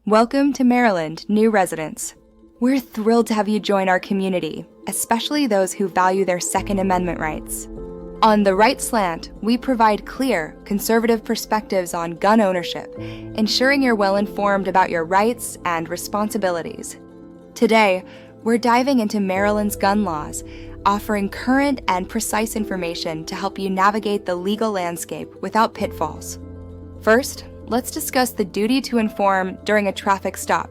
Welcome to Maryland, new residents. We're thrilled to have you join our community, especially those who value their Second Amendment rights. On The Right Slant, we provide clear, conservative perspectives on gun ownership, ensuring you're well informed about your rights and responsibilities. Today, we're diving into Maryland's gun laws, offering current and precise information to help you navigate the legal landscape without pitfalls. First, let's discuss the duty to inform during a traffic stop.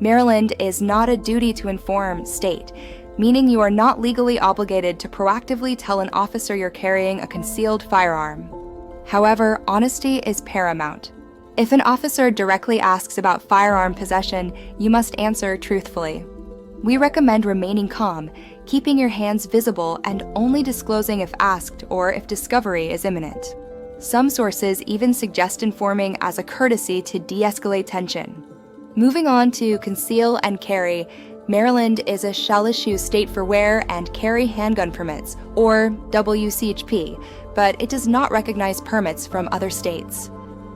Maryland is not a duty to inform state, meaning you are not legally obligated to proactively tell an officer you're carrying a concealed firearm. However, honesty is paramount. If an officer directly asks about firearm possession, you must answer truthfully. We recommend remaining calm, keeping your hands visible, and only disclosing if asked or if discovery is imminent. Some sources even suggest informing as a courtesy to de-escalate tension. Moving on to conceal and carry, Maryland is a shall-issue state for wear and carry handgun permits, or WCHP, but it does not recognize permits from other states.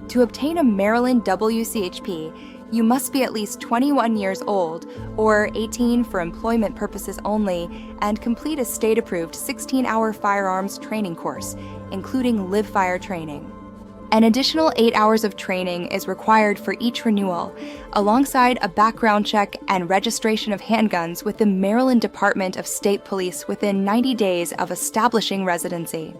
To obtain a Maryland WCHP, you must be at least 21 years old, or 18 for employment purposes only, and complete a state-approved 16-hour firearms training course, including live-fire training. An additional 8 hours of training is required for each renewal, alongside a background check and registration of handguns with the Maryland Department of State Police within 90 days of establishing residency.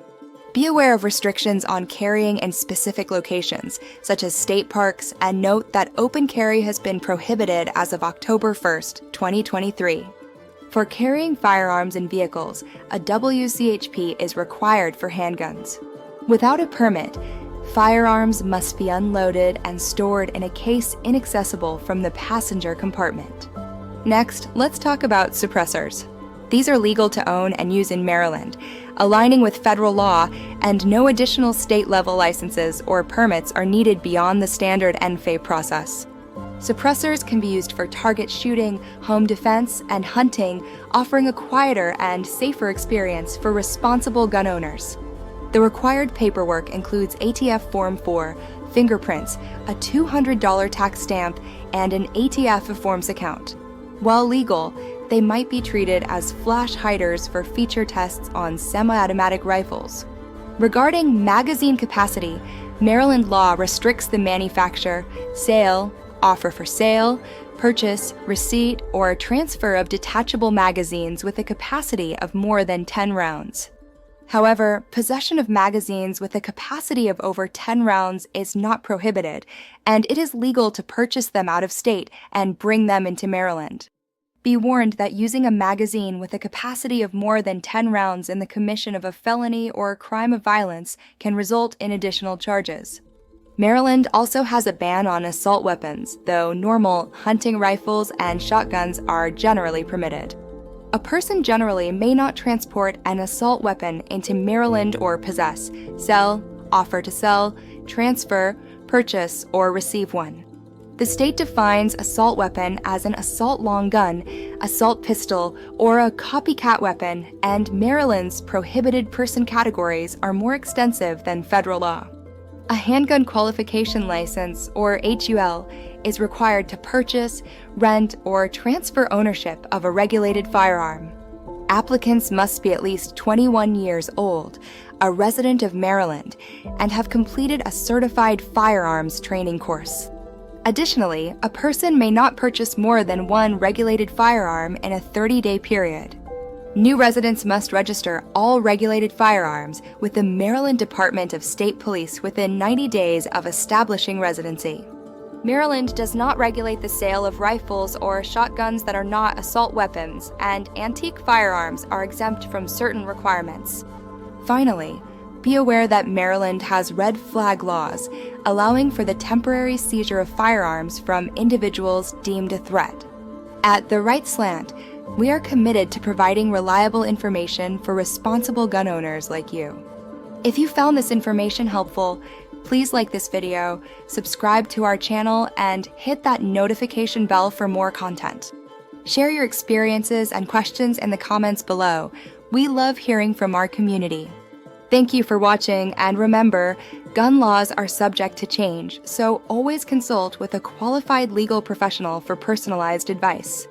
Be aware of restrictions on carrying in specific locations, such as state parks, and note that open carry has been prohibited as of October 1st, 2023. For carrying firearms in vehicles, a WCHP is required for handguns. Without a permit, firearms must be unloaded and stored in a case inaccessible from the passenger compartment. Next, let's talk about suppressors. These are legal to own and use in Maryland, aligning with federal law, and no additional state-level licenses or permits are needed beyond the standard NFA process. Suppressors can be used for target shooting, home defense, and hunting, offering a quieter and safer experience for responsible gun owners. The required paperwork includes ATF Form 4, fingerprints, a $200 tax stamp, and an ATF Forms account. While legal, they might be treated as flash hiders for feature tests on semi-automatic rifles. Regarding magazine capacity, Maryland law restricts the manufacture, sale, offer for sale, purchase, receipt, or transfer of detachable magazines with a capacity of more than 10 rounds. However, possession of magazines with a capacity of over 10 rounds is not prohibited, and it is legal to purchase them out of state and bring them into Maryland. Be warned that using a magazine with a capacity of more than 10 rounds in the commission of a felony or a crime of violence can result in additional charges. Maryland also has a ban on assault weapons, though normal hunting rifles and shotguns are generally permitted. A person generally may not transport an assault weapon into Maryland or possess, sell, offer to sell, transfer, purchase, or receive one. The state defines assault weapon as an assault long gun, assault pistol, or a copycat weapon, and Maryland's prohibited person categories are more extensive than federal law. A handgun qualification license, or HUL, is required to purchase, rent, or transfer ownership of a regulated firearm. Applicants must be at least 21 years old, a resident of Maryland, and have completed a certified firearms training course. Additionally, a person may not purchase more than one regulated firearm in a 30-day period. New residents must register all regulated firearms with the Maryland Department of State Police within 90 days of establishing residency. Maryland does not regulate the sale of rifles or shotguns that are not assault weapons, and antique firearms are exempt from certain requirements. Finally, be aware that Maryland has red flag laws, allowing for the temporary seizure of firearms from individuals deemed a threat. At The Right Slant, we are committed to providing reliable information for responsible gun owners like you. If you found this information helpful, please like this video, subscribe to our channel, and hit that notification bell for more content. Share your experiences and questions in the comments below. We love hearing from our community. Thank you for watching, and remember, gun laws are subject to change, so always consult with a qualified legal professional for personalized advice.